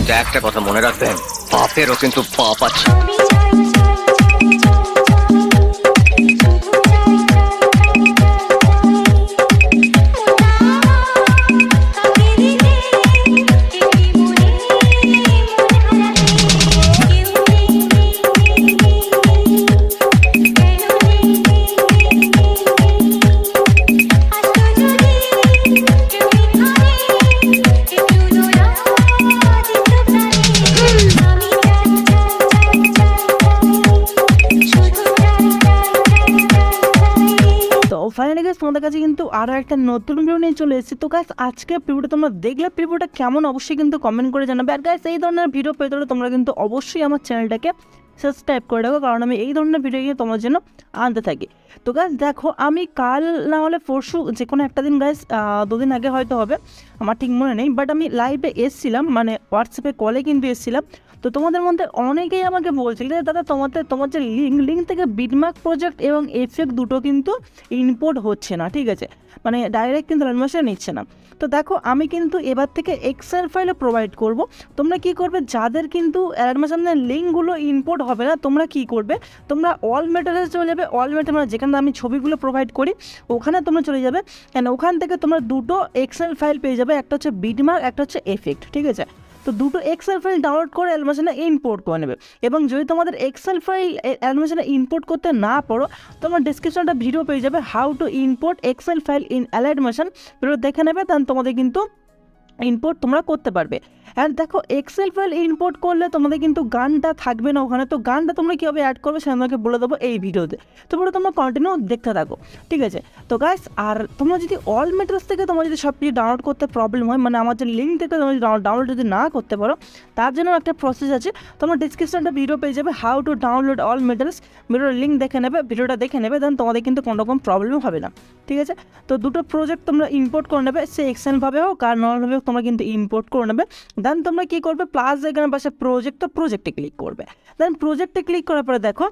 কিন্তু একটা কথা মনে রাখবেন, পাপেরও কিন্তু পাপ আছে। ফাইনালি গাইস তোমাদের কাছে কিন্তু আরও একটা নতুন ভিডিও নিয়ে চলে এসেছি। তো গাইস আজকে ভিডিওটা তোমরা দেখলে ভিডিওটা কেমন অবশ্যই কিন্তু কমেন্ট করে জানাবে। আর গাইস এই ধরনের ভিডিও পেতে হলে তোমরা কিন্তু অবশ্যই আমার চ্যানেলটাকে সাবস্ক্রাইব করে রাখো, কারণ আমি এই ধরনের ভিডিও কিন্তু তোমার জন্য আনতে থাকি। তো গাইস দেখো, আমি কাল না হলে পরশু যে কোনো একটা দিন গাইস, দুদিন আগে হয়তো হবে, আমার ঠিক মনে নেই, বাট আমি লাইভে এসেছিলাম, মানে হোয়াটসঅ্যাপে কলে কিন্তু এসেছিলাম। তো তোমাদের মধ্যে অনেকেই আমাকে বলছিল যে দাদা তোমার যে লিঙ্ক থেকে বিটমার্ক প্রজেক্ট এবং এফেক্ট দুটো কিন্তু ইম্পোর্ট হচ্ছে না, ঠিক আছে, মানে ডাইরেক্ট কিন্তু অ্যানিমেশন নিচ্ছে না। তো দেখো, আমি কিন্তু এবার থেকে এক্সেল ফাইলে প্রোভাইড করব। তোমরা কি করবে, যাদের কিন্তু অ্যানিমেশনের লিঙ্কগুলো ইম্পোর্ট হবে না, তোমরা কি করবে, তোমরা অল মেটেরিয়ালস চলে যাবে। অল মেটেরিয়াল মানে যেখানে আমি ছবিগুলো প্রোভাইড করি ওখানে তোমরা চলে যাবে, অ্যান্ড ওখান থেকে তোমরা দুটো এক্সেল ফাইল পেয়ে যাবে, একটা হচ্ছে বিটমার্ক, একটা হচ্ছে এফেক্ট, ঠিক আছে। তো দুটো এক্সেল ফাইল ডাউনলোড করে অ্যানিমেশনে ইম্পোর্ট করে নেবে। এবং যদি তোমাদের এক্সেল ফাইল অ্যানিমেশনে ইম্পোর্ট করতে না পারো, তোমার ডিসক্রিপশনটা ভিডিও পেয়ে যাবে how to import Excel file in Alight Motion, video দেখে নেবে, তাহলে তোমাদের কিন্তু ইম্পোর্ট তোমরা করতে পারবে। অ্যান্ড দেখো, এক্সেল ফাইল ইম্পোর্ট করলে তোমাদের কিন্তু গানটা থাকবে না ওখানে। তো গানটা তোমরা কীভাবে অ্যাড করবে সেটা তোমাকে বলে দেবো এই ভিডিওতে, তো পুরো তোমরা কন্টিনিউ দেখতে থাকো, ঠিক আছে। তো গাইস, আর তোমরা যদি অল মেটেরিয়ালস থেকে তোমরা যদি সব কিছু ডাউনলোড করতে প্রবলেম হয়, মানে আমার যে লিঙ্ক থেকে তোমরা ডাউনলোড যদি না করতে পারো, তার জন্য একটা প্রসেস আছে। তোমরা ডিসক্রিপশনটা ভিডিও পেয়ে যাবে how to download all materials, ভিডিওর লিঙ্ক দেখে নেবে, ভিডিওটা দেখে নেবে, দেন তোমাদের কিন্তু কোনো রকম প্রবলেম হবে না, ঠিক আছে। তো দুটো প্রজেক্ট তোমরা ইম্পোর্ট করে নেবে, সে এক্সেলভাবে হোক আর নর্মালভাবে হোক, তোমরা কিন্তু ইম্পোর্ট করে নেবে। দেন তোমরা কী করবে, প্লাস এখানে পাশে প্রজেক্ট, তো প্রজেক্টে ক্লিক করবে। দেন প্রজেক্টে ক্লিক করার পরে দেখো,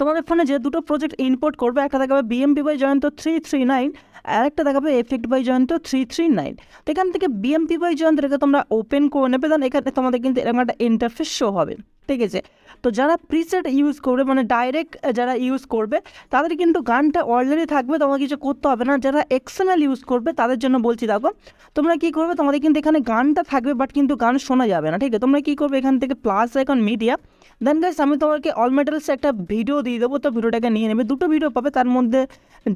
তোমাদের ফোনে যে দুটো প্রজেক্ট ইম্পোর্ট করবে, একটা দেখাবে বিএমপি বাই জয়ন্ত 339, আর একটা দেখাবে এফেক্ট বাই জয়ন্ত 339। তো এখান থেকে বিএমপি বাই জয়ন্ত রেখে তোমরা ওপেন করে নেবে। দেন এখানে তোমাদের কিন্তু এরকম একটা ইন্টারফেস শো হবে, ঠিক আছে। তো যারা প্রিসেট ইউজ করবে, মানে ডাইরেক্ট যারা ইউজ করবে, তাদের কিন্তু গানটা অলরেডি থাকবে, তোমার কিছু করতে হবে না। যারা এক্সটার্নাল ইউজ করবে তাদের জন্য বলছি, দেখো তোমরা কী করবে, তোমাদের কিন্তু এখানে গানটা থাকবে বাট কিন্তু গান শোনা যাবে না, ঠিক আছে। তোমরা কী করবে, এখান থেকে প্লাস আইকন মিডিয়া, দেন গাইস আমি তোমাকে অল মেটেরিয়ালস একটা ভিডিও দিয়ে দেবো, তো ভিডিওটাকে নিয়ে নেবে, দুটো ভিডিও পাবে, তার মধ্যে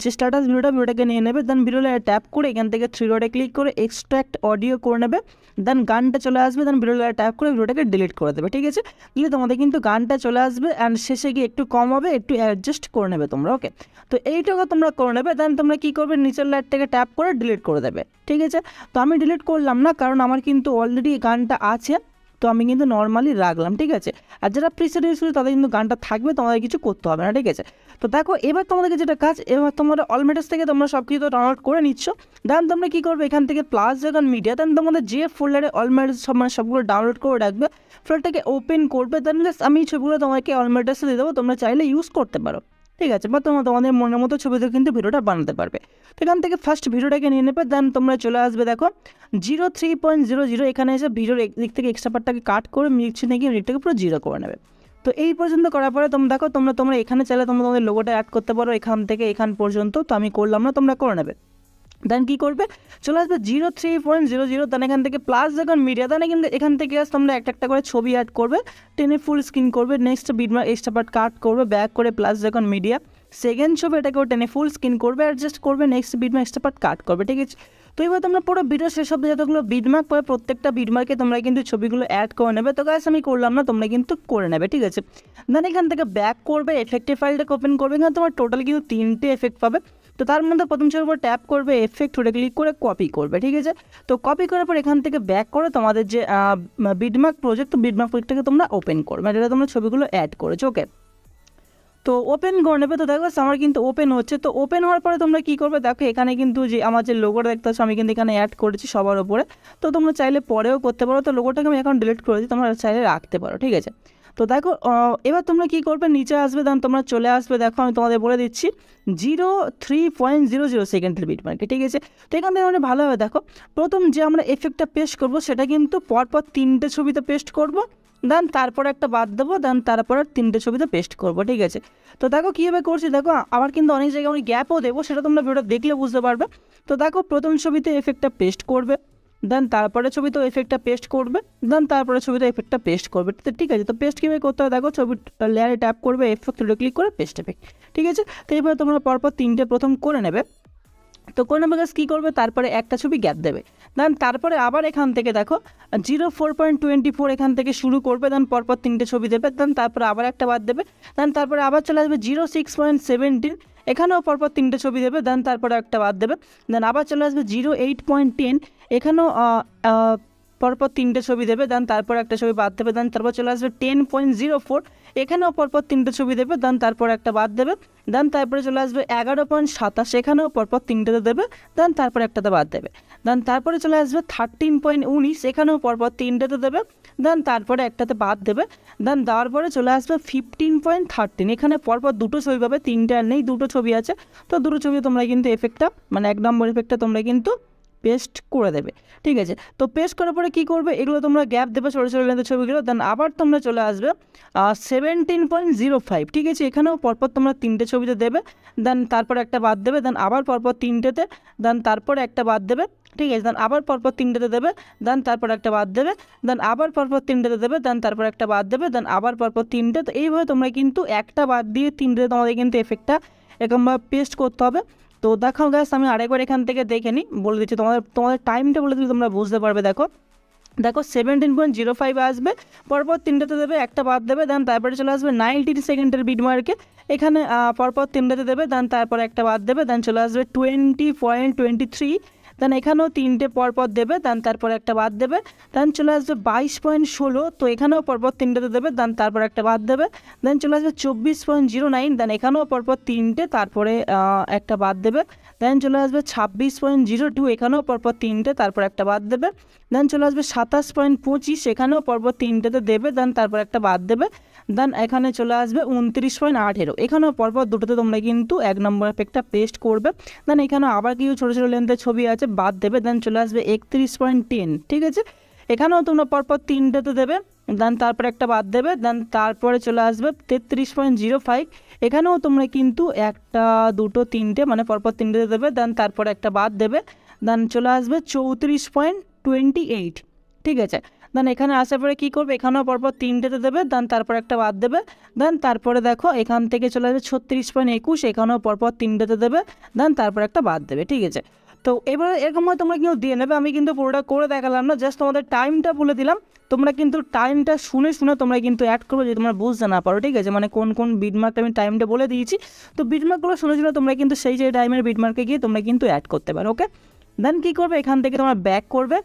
যে স্ট্যাটাস ভিডিওটাকে নিয়ে নেবে। দেন ভিডিওটা ট্যাপ করে এখান থেকে থ্রি ডটে ক্লিক করে এক্সট্র্যাক্ট অডিও করে নেবে। দেন গানটা চলে আসবে, দেন ভিডিওটা ট্যাপ করে ভিডিওটাকে ডিলিট করে দেবে, ঠিক আছে। দিলে তোমাদের কিন্তু গানটা চলে আসবে, অ্যান্ড শেষে গিয়ে একটু কম হবে, একটু অ্যাডজাস্ট করে নেবে তোমরা, ওকে। তো এইটাকে তোমরা করে নেবে। দেন তোমরা কী করবে, নিচের লাইটটাকে ট্যাপ করে ডিলিট করে দেবে, ঠিক আছে। তো আমি ডিলিট করলাম না, কারণ আমার কিন্তু অলরেডি গানটা আছে, তো আমি কিন্তু নর্মালি রাখলাম, ঠিক আছে। আর যারা প্রিসেট ইউজ করে তাদের কিন্তু গানটা থাকবে, তোমাদের কিছু করতে হবে না, ঠিক আছে। তো দেখো, এবার তোমাদেরকে যেটা কাজ, এবার তোমরা অল মেটেরিয়ালস থেকে তোমরা সব কিছু ডাউনলোড করে নিচ্ছ। দেন তোমরা কী করবে, এখান থেকে প্লাস যখন মিডিয়া, দেন তোমাদের যে ফোল্ডারে অল মেটেরিয়ালস সব মানে সবগুলো ডাউনলোড করে রাখবে, ফোল্ডারটাকে ওপেন করবে। দেন আমি এই ছবিগুলো তোমাকে অল মেটেরিয়ালসে দিয়ে দেবো, তোমরা চাইলে ইউজ করতে পারো, ঠিক আছে, বা তোমাদের মনের মতো ছবিতে কিন্তু ভিডিওটা বানাতে পারবে। তো এখান থেকে ফার্স্ট ভিডিওটাকে নিয়ে নেবে, দেন তোমরা চলে আসবে, দেখো 03.00, এখানে এসে ভিডিওর দিক থেকে এক্সট্রা পার্টটাকে কাট করে মিক্সিতে গিয়ে মিনিটটাকে পুরো 0 করে নেবে। তো এই পর্যন্ত করার পরে তোমরা দেখো, তোমরা এখানে চাইলে তোমাদের লোগোটা অ্যাড করতে পারো, এখান থেকে এখান পর্যন্ত, তো আমি করলাম না, তোমরা করে নেবে। দেন কী করবে, চলে আসবে 03.00, দেন এখান থেকে প্লাস যখন মিডিয়া, দেন এখান থেকে তোমরা একটা করে ছবি অ্যাড করবে, টেনে ফুল স্ক্রিন করবে, নেক্সট বিটমার্ক এক্সট্রা পার্ট কাট করবে, ব্যাক করে প্লাস যখন মিডিয়া, সেকেন্ড ছবি এটাকেও টেনে ফুল স্ক্রিন করবে, অ্যাডজাস্ট করবে, নেক্সট বিটমার্ক এক্সট্রা পার্ট কাট করবে, ঠিক আছে। তো এবার তোমরা পুরো ভিডিও শেষ অবধি যতগুলো বিটমার্ক পরে প্রত্যেকটা বিটমার্কে তোমরা কিন্তু ছবিগুলো অ্যাড করে নেবে। তো গাইস আমি করলাম না, তোমরা কিন্তু করে নেবে, ঠিক আছে। দেন এখান থেকে ব্যাক করবে, এফেক্টের ফাইলটাকে ওপেন করবে, এখানে তোমার টোটাল কিন্তু 3টে এফেক্ট পাবে। তো তার মধ্যে প্রথম ছবির উপর ট্যাপ করবে, এফেক্ট ওটা ক্লিক করে কপি করবে, ঠিক আছে। তো কপি করার পর এখান থেকে ব্যাক করে তোমাদের যে বিটমার্ক প্রজেক্ট, তো বিটমার্ক প্রজেক্টটাকে তোমরা ওপেন করবে, যেটা তোমরা ছবিগুলো অ্যাড করেছো, ওকে। তো ওপেন করে নেবে। তো দেখো আমার কিন্তু ওপেন হচ্ছে। তো ওপেন হওয়ার পরে তোমরা কী করবে, দেখো এখানে কিন্তু যে আমার যে লোগোটা দেখতে পাচ্ছ আমি কিন্তু এখানে অ্যাড করেছি সবার উপরে। তো তোমরা চাইলে পরেও করতে পারো। তো লোগোটাকে আমি এখন ডিলিট করে দিই, তোমরা চাইলে রাখতে পারো, ঠিক আছে। তো দেখো এবার তোমরা কী করবে, নিচে আসবে, দেন তোমরা চলে আসবে, দেখো আমি তোমাদের বলে দিচ্ছি 0.300 সেকেন্ডের বিট মার্কে, ঠিক আছে। তো এখান থেকে আমরা ভালোভাবে দেখো, প্রথম যে আমরা এফেক্টটা পেস্ট করব সেটা কিন্তু পরপর 3টে ছবিতে পেস্ট করব, দেন তারপরে একটা বাদ দেবো, দেন তারপরে 3টে ছবিতে পেস্ট করবো, ঠিক আছে। তো দেখো কীভাবে করছি, দেখো আবার কিন্তু অনেক জায়গায় আমি গ্যাপও দেবো, সেটা তোমরা ভিডিওটা দেখলে বুঝতে পারবে। তো দেখো প্রথম ছবিতে এফেক্টটা পেস্ট করবে, দেন তারপরে ছবিতেও এফেক্টটা পেস্ট করবে, দেন তারপরে ছবিতে এফেক্টটা পেস্ট করবে, তো ঠিক আছে। তো পেস্ট কীভাবে করতে হয় দেখো, ছবির লেয়ারে ট্যাপ করবে, এফেক্ট ক্লিক করে পেস্ট এফেক্ট, ঠিক আছে। তো এইভাবে তোমরা পরপর 3টে প্রথম করে নেবে। তো করে নেবে গাছ কী করবে, তারপরে একটা ছবি গ্যাপ দেবে, দেন তারপরে আবার এখান থেকে দেখো 0.424 এখান থেকে শুরু করবে, দেন পরপর 3টে ছবি দেবে, দেন তারপরে আবার একটা বাদ দেবে, দেন তারপরে আবার চলে আসবে 0.617, এখানেও পরপর 3টে ছবি দেবে, দেন তারপরে একটা বাদ দেবে, দেন আবার চলে আসবে 0.810, এখানেও পরপর 3টে ছবি দেবে, দেন তারপর একটা ছবি বাদ দেবে, দেন তারপর চলে আসবে 10.04, এখানেও পরপর 3টে ছবি দেবে, দেন তারপর একটা বাদ দেবে, দেন তারপরে চলে আসবে 11.27, এখানেও পরপর 3টেতে দেবে, দেন তারপর একটাতে বাদ দেবে, দেন তারপরে চলে আসবে 13.19, এখানেও পরপর 3টেতে দেবে, দেন তারপরে একটাতে বাদ দেবে, দেন দেওয়ার পরে চলে আসবে 15.13, এখানে পরপর 2টো ছবি পাবে, 3টে আর নেই, 2টো ছবি আছে। তো 2টো ছবি তোমরা কিন্তু এফেক্টটা মানে 1 নম্বর এফেক্টটা তোমরা কিন্তু পেস্ট করে দেবে, ঠিক আছে। তো পেস্ট করার পরে কী করবে, এগুলো তোমরা গ্যাপ দেবে ছোটো ছোটো লেন্থের ছবিগুলো, দেন আবার তোমরা চলে আসবে 17.05, ঠিক আছে। এখানেও পরপর তোমরা 3টে ছবিতে দেবে, দেন তারপর একটা বাদ দেবে, দেন আবার পরপর 3টেতে, দেন তারপরে একটা বাদ দেবে, ঠিক আছে, দেন আবার পরপর 3টেতে দেবে, দেন তারপর একটা বাদ দেবে, দেন আবার পরপর 3টেতে দেবে, দেন তারপর একটা বাদ দেবে, দেন আবার পরপর 3টে। তো এইভাবে তোমরা কিন্তু একটা বাদ দিয়ে 3টেতে তোমাদের কিন্তু এফেক্টটা এরকমভাবে পেস্ট করতে হবে। তো দেখো গাইস, আমি আরেকবার এখান থেকে দেখে নিই, বলে দিচ্ছি তোমাদের টাইমটা বলে দিলে তোমরা বুঝতে পারবে। দেখো 17.05 আসবে, পরপর 3টেতে দেবে, একটা বাদ দেবে, দেন তারপরে চলে আসবে 90 সেকেন্ডের বিট মার্কে, এখানে পরপর 3টেতে দেবে, দেন তারপরে একটা বাদ দেবে, দেন চলে আসবে 20.23, দেন এখানেও 3টে পরপর দেবে, দেন তারপরে একটা বাদ দেবে, দেন চলে আসবে 22.16, তো এখানেও পরপর 3টেতে দেবে, দেন তারপর একটা বাদ দেবে, দেন চলে আসবে 24.09, দেন এখানেও পরপর 3টে, তারপরে একটা বাদ দেবে, দেন চলে আসবে 26.02, এখানেও পরপর 3টে, তারপর একটা বাদ দেবে, দেন চলে আসবে 27.25, এখানেও পরপর 3টেতে দেবে, দেন তারপর একটা বাদ দেবে, দেন এখানে চলে আসবে 29.18, এখানেও পরপর 2টোতে তোমরা কিন্তু 1 নম্বর এফেক্টটা পেস্ট করবে, দেন এখানেও আবার কিছু ছোটো ছোটো লেন্থের ছবি আছে, বাদ দেবে, দেন চলে আসবে 31.10, ঠিক আছে। এখানেও তোমরা পরপর 3টেতে দেবে, দেন তারপরে একটা বাদ দেবে, দেন তারপরে চলে আসবে 33.05, এখানেও তোমরা কিন্তু 1টা 2টো 3টে মানে পরপর 3টেতে দেবে, দেন তারপরে একটা বাদ দেবে, দেন চলে আসবে 34.28, ঠিক আছে। দেন এখানে আসার পরে কী করবে, এখানেও পরপর 3টেতে দেবে, দেন তারপর একটা বাদ দেবে, দেন তারপরে দেখো এখান থেকে চলে আসবে 36.21, এখানেও পরপর 3টেতে দেবে, দেন তারপর একটা বাদ দেবে, ঠিক আছে। তো এবারে এরকমভাবে তোমরা কিন্তু দিয়ে নেবে, আমি কিন্তু পুরোটা করে দেখালাম না, জাস্ট তোমাদের টাইমটা বলে দিলাম, তোমরা কিন্তু টাইমটা শুনে শুনে তোমরা কিন্তু অ্যাড করবে, যদি তোমরা বুঝতে না পারো, ঠিক আছে। মানে কোন কোন বিটমার্কটা আমি টাইমটা বলে দিয়েছি, তো বিটমার্কগুলো শুনে শুনে তোমরা কিন্তু সেই টাইমের বিটমার্কে গিয়ে তোমরা কিন্তু অ্যাড করতে পারো, ওকে। দেন কী করবে, এখান থেকে তোমরা ব্যাক করবে,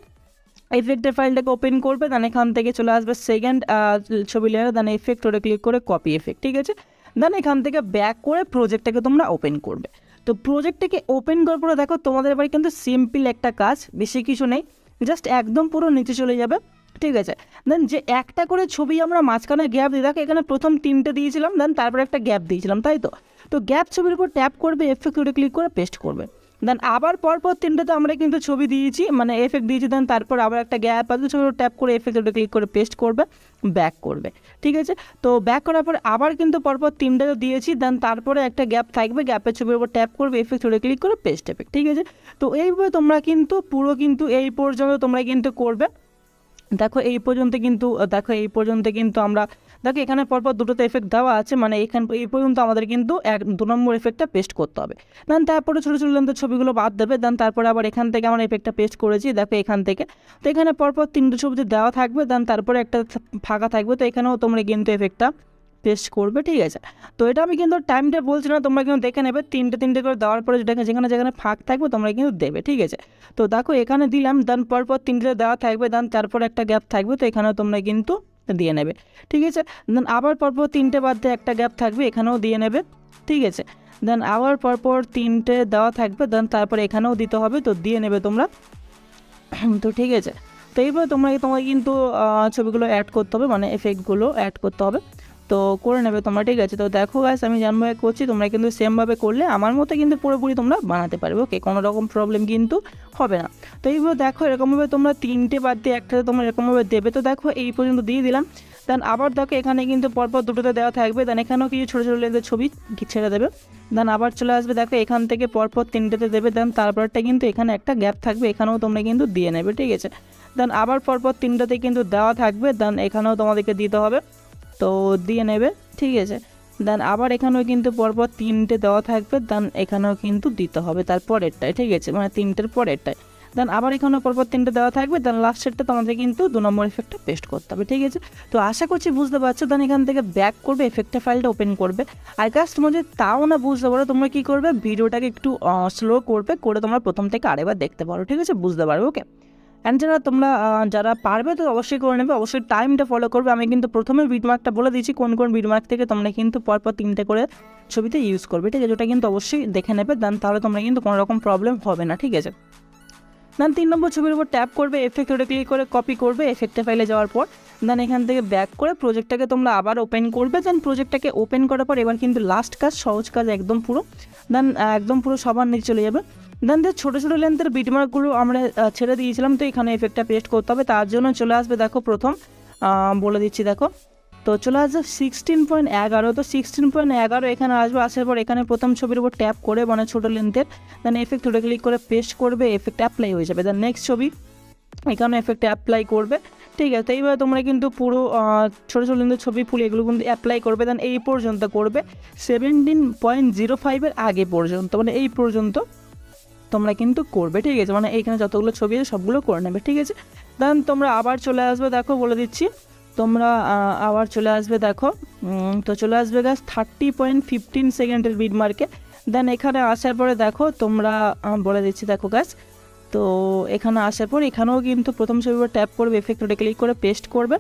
এফেক্টের ফাইলটাকে ওপেন করবে, দেন এখান থেকে চলে আসবে সেকেন্ড ছবি লেয়ারে, দেন এফেক্ট ওরে ক্লিক করে কপি এফেক্ট, ঠিক আছে। দেন এখান থেকে ব্যাক করে প্রজেক্টটাকে তোমরা ওপেন করবে। তো প্রজেক্টটাকে ওপেন করার পরে দেখো তোমাদের এবার কিন্তু সিম্পল একটা কাজ, বেশি কিছু নেই, জাস্ট একদম পুরো নিচে চলে যাবে, ঠিক আছে। দেন যে একটা করে ছবি আমরা মাঝখানে গ্যাপ দিই, দেখো এখানে প্রথম 3টে দিয়েছিলাম, দেন তারপরে একটা গ্যাপ দিয়েছিলাম, তাই তো। তো গ্যাপ ছবির উপর ট্যাপ করবে, এফেক্ট ওরে ক্লিক করে পেস্ট করবে, দেন আবার পরপর 3টেতে আমরা কিন্তু ছবি দিয়েছি মানে এফেক্ট দিয়েছি, দেন তারপর আবার একটা গ্যাপ আছে, ছবি ট্যাপ করে এফেক্ট ওটা ক্লিক করে পেস্ট করবে, ব্যাক করবে, ঠিক আছে। তো ব্যাক করার পর আবার কিন্তু পরপর 3টেতে দিয়েছি, দেন তারপরে একটা গ্যাপ থাকবে, গ্যাপের ছবির উপর ট্যাপ করবে, এফেক্ট ওটা ক্লিক করে পেস্ট এফেক্ট, ঠিক আছে। তো এইভাবে তোমরা কিন্তু পুরো কিন্তু এই পর্যন্ত তোমরা কিন্তু করবে। দেখো এই পর্যন্ত কিন্তু আমরা দেখো এখানে পরপর 2টোতে এফেক্ট দেওয়া আছে, মানে এই পর্যন্ত আমাদের কিন্তু 2 নম্বর এফেক্টটা পেস্ট করতে হবে। দেন তারপরে ছোটো ছোটো লেন্থের ছবিগুলো বাদ দেবে, দেন তারপরে আবার এখান থেকে আমরা এফেক্টটা পেস্ট করেছি, দেখো এখান থেকে। তো এখানে পরপর 3টে ছবিতে দেওয়া থাকবে, দেন তারপরে একটা ফাঁকা থাকবে, তো এখানেও তোমরা কিন্তু এফেক্টটা পেস্ট করবে, ঠিক আছে। তো এটা আমি কিন্তু টাইমটা বলছি না, তোমরা কিন্তু দেখে নেবে, 3টে করে দেওয়ার পরে যেখানে যেখানে ফাঁক থাকবে তোমরা কিন্তু দেবে, ঠিক আছে। তো দেখো এখানে দিলাম, দেন পরপর 3টে দেওয়া থাকবে, দেন তারপর একটা গ্যাপ থাকবে, তো এখানেও তোমরা কিন্তু দিয়ে নেবে, ঠিক আছে। দেন আবার পরপর 3টে বাদ দিয়ে একটা গ্যাপ থাকবে, এখানেও দিয়ে নেবে, ঠিক আছে। দেন আবার পরপর 3টে দেওয়া থাকবে, দেন তারপর এখানেও দিতে হবে, তো দিয়ে নেবে তোমরা, তো ঠিক আছে। তো এইভাবে তোমাকে কিন্তু ছবিগুলো অ্যাড করতে হবে, মানে এফেক্টগুলো অ্যাড করতে হবে, তো করে নেবে তোমরা, ঠিক আছে। তো দেখো গাইস আমি যেমনভাবে করছি তোমরা কিন্তু সেমভাবে করলে আমার মতো কিন্তু পুরোপুরি তোমরা বানাতে পারবে, ওকে, কোনো রকম প্রবলেম কিন্তু হবে না। তো এইভাবে দেখো এরকমভাবে তোমরা 3টে বাদ দিয়ে একটাতে তোমরা এরকমভাবে দেবে। তো দেখো এই পর্যন্ত দিয়ে দিলাম, দেন আবার দেখো এখানে কিন্তু পরপর দুটোতে দেওয়া থাকবে, দেন এখানেও কিছু ছোটো ছোটো লেন্সের ছবি ছেড়ে দেবে, দেন আবার চলে আসবে দেখো এখান থেকে পরপর 3টেতে দেবে, দেন তারপরটা কিন্তু এখানে একটা গ্যাপ থাকবে, এখানেও তোমরা কিন্তু দিয়ে নেবে, ঠিক আছে। দেন আবার পরপর 3টাতে কিন্তু দেওয়া থাকবে, দেন এখানেও তোমাদেরকে দিতে হবে, তো দিয়ে নেবে, ঠিক আছে। দেন আবার এখানেও কিন্তু পরপর 3টে দেওয়া থাকবে, দেন এখানেও কিন্তু দিতে হবে তারপরেরটায়, ঠিক আছে, মানে 3টের পরেরটায়। দেন আবার এখানেও পরপর 3টে দেওয়া থাকবে, দেন লাস্টেরটা তোমাদের কিন্তু 2 নম্বর এফেক্টটা পেস্ট করতে হবে, ঠিক আছে। তো আশা করছি বুঝতে পারছো। দেন এখান থেকে ব্যাক করবে, এফেক্টটা ফাইলটা ওপেন করবে। আর গাইস তোমরা যদি তাও না বুঝতে পারো তোমরা কী করবে, ভিডিওটাকে একটু স্লো করবে, করে তোমরা প্রথম থেকে আরেকবার দেখতে পারো, ঠিক আছে, বুঝতে পারবে, ওকে। অ্যান্ড যারা পারবে তো অবশ্যই করে নেবে, অবশ্যই টাইমটা ফলো করবে। আমি কিন্তু প্রথমে বিটমার্কটা বলে দিচ্ছি কোন কোন বিটমার্ক থেকে তোমরা কিন্তু পরপর 3টে করে ছবিতে ইউজ করবে, ঠিক আছে, ওটা কিন্তু অবশ্যই দেখে নেবে, দেন তাহলে তোমরা কিন্তু কোনো রকম প্রবলেম হবে না, ঠিক আছে। দেন 3 নম্বর ছবির উপর ট্যাপ করবে, এফেক্ট ওটা ক্লিক করে কপি করবে, এফেক্টে ফাইলে যাওয়ার পর দেন এখান থেকে ব্যাক করে প্রজেক্টটাকে তোমরা আবার ওপেন করবে। দেন প্রজেক্টটাকে ওপেন করার পর এবার কিন্তু লাস্ট কাজ, সহজ কাজ একদম পুরো, দেন একদম পুরো সবার নিচে চলে যাবে। দেন ছোটো ছোটো লেন্থের বিটমার্কগুলো আমরা ছেড়ে দিয়েছিলাম, তো এখানে এফেক্টটা পেস্ট করতে হবে, তার জন্য চলে আসবে দেখো প্রথম বলে দিচ্ছি দেখো, তো চলে আসবে 16.11, তো 16.11 এখানে আসবে, আসার পর এখানে প্রথম ছবির উপর ট্যাপ করে মানে ছোটো লেন্থের, দেন এফেক্ট ওটা ক্লিক করে পেস্ট করবে, এফেক্ট অ্যাপ্লাই হয়ে যাবে। দেন নেক্সট ছবি এখানে এফেক্ট অ্যাপ্লাই করবে, ঠিক আছে। তো এইভাবে তোমরা কিন্তু পুরো ছোটো ছোটো লেন্থের ছবি ফুল এগুলো কিন্তু অ্যাপ্লাই করবে, দেন এই পর্যন্ত করবে 17.05 আগে পর্যন্ত, মানে এই পর্যন্ত তোমরা কিন্তু করবে, ঠিক আছে, মানে এইখানে যতগুলো ছবি আছে সবগুলো করে নেবে, ঠিক আছে। দেন তোমরা আবার চলে আসবে দেখো, বলে দিচ্ছি তোমরা আবার চলে আসবে দেখো, তো চলে আসবে গাছ 30.15 সেকেন্ডের বিট মার্কে। দেন এখানে আসার পরে দেখো তোমরা বলে দিচ্ছি দেখো গাছ, তো এখানে আসার পর এখানেও কিন্তু প্রথম ছবির ট্যাপ করবে, এফেক্ট ওটা ক্লিক করে পেস্ট করবে,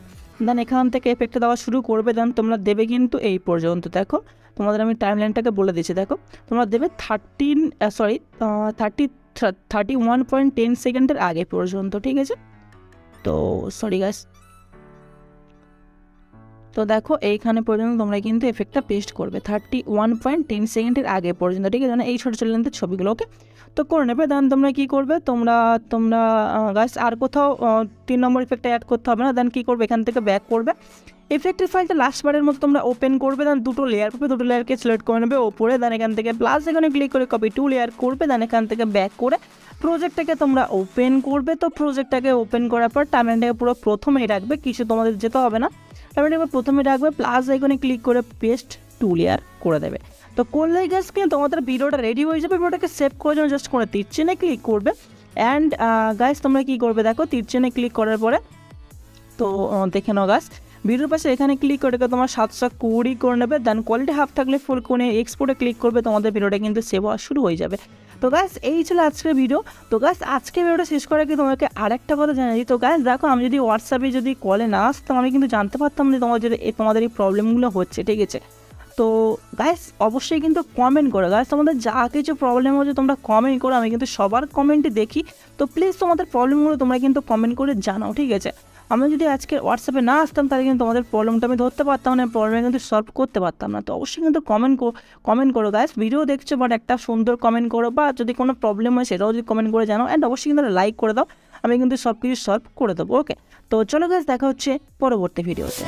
দেন এখান থেকে এফেক্টটা দেওয়া শুরু করবে, দেন তোমরা দেবে কিন্তু এই পর্যন্ত দেখো, তোমাদের আমি টাইমলাইনটাকে বলে দিচ্ছি দেখো, তোমরা দেবে 31.10 সেকেন্ডের আগে পর্যন্ত, ঠিক আছে। তো সরি গাইস, তো দেখো এইখানে পর্যন্ত তোমরা কিন্তু এফেক্টটা পেস্ট করবে 31.10 সেকেন্ডের আগে পর্যন্ত, ঠিক আছে, মানে এই ছোটো ছোটো লেন্থের ছবিগুলো, ওকে, তো করে নেবে। দেন তোমরা কী করবে, তোমরা গাইস আর কোথাও 3 নম্বর এফেক্টটা অ্যাড করতে হবে না। দেন কী করবে, এখান থেকে ব্যাক করবে, এফেক্টের ফাইলটা লাস্টবারের মতো তোমরা ওপেন করবে, দেন 2টো লেয়ার পাবে, 2টো লেয়ারকে সিলেক্ট করে নেবে ওপরে, দেন এখান থেকে প্লাস এখানে ক্লিক করে কপি 2 লেয়ার করবে, দেন এখান থেকে ব্যাক করে প্রজেক্টটাকে তোমরা ওপেন করবে। তো প্রজেক্টটাকে ওপেন করার পর টাইমলাইনটাকে পুরো প্রথমেই রাখবে, কিছু তোমাদের যেতে হবে না, টাইমলাইনটাকে প্রথমে রাখবে, প্লাস আইকনে ক্লিক করে পেস্ট 2 লেয়ার করে দেবে। তো করলেই গাইস কিন্তু তোমাদের ভিডিওটা রেডি হয়ে যাবে। ভিডিওটাকে সেভ করার জন্য জাস্ট করে তীর চিহ্নে ক্লিক করবে, অ্যান্ড গাইস তোমরা কী করবে দেখো, তীর চিহ্নে ক্লিক করার পরে তো দেখে নাও গাছ ভিডিওর পাশে এখানে ক্লিক করে তোমার 720 করে নেবে, দেন কোয়ালিটি হাফ থাকলে ফুল করে এক্সপোর্টে ক্লিক করবে, তোমাদের ভিডিওটা কিন্তু সেভ হওয়া শুরু হয়ে যাবে। তো গাইস এই ছিল আজকের ভিডিও। তো গাইস আজকের ভিডিওটা শেষ করার আগে তোমাকে আরেকটা কথা জানাই, তো গাইস দেখো আমি যদি হোয়াটসঅ্যাপে যদি কলে না আসতাম আমি কিন্তু জানতে পারতাম যে তোমাদের এই প্রবলেমগুলো হচ্ছে, ঠিক আছে। তো গাইস অবশ্যই কিন্তু কমেন্ট করো গাইস, তোমাদের যা কিছু প্রবলেম হচ্ছে তোমরা কমেন্ট করো, আমি কিন্তু সবার কমেন্টে দেখি। তো প্লিজ তোমাদের প্রবলেমগুলো তোমরা কিন্তু কমেন্ট করে জানাও, ঠিক আছে। আমি যদি আজকে হোয়াটসঅ্যাপে না আসতাম তাহলে কিন্তু তোমাদের প্রবলেমটা আমি ধরতে পারতাম না, প্রবলেম কিন্তু সলভ করতে পারতাম না। তো অবশ্যই কিন্তু কমেন্ট করো গাইস, ভিডিও দেখছো বাট একটা সুন্দর কমেন্ট করো, বা যদি কোনো প্রবলেম হয় সেটাও যদি কমেন্ট করে জানাও, অ্যান্ড অবশ্যই কিন্তু লাইক করে দাও, আমি কিন্তু সব কিছু সলভ করে দেবো, ওকে। তো চলো গাইস দেখা হচ্ছে পরবর্তী ভিডিওতে।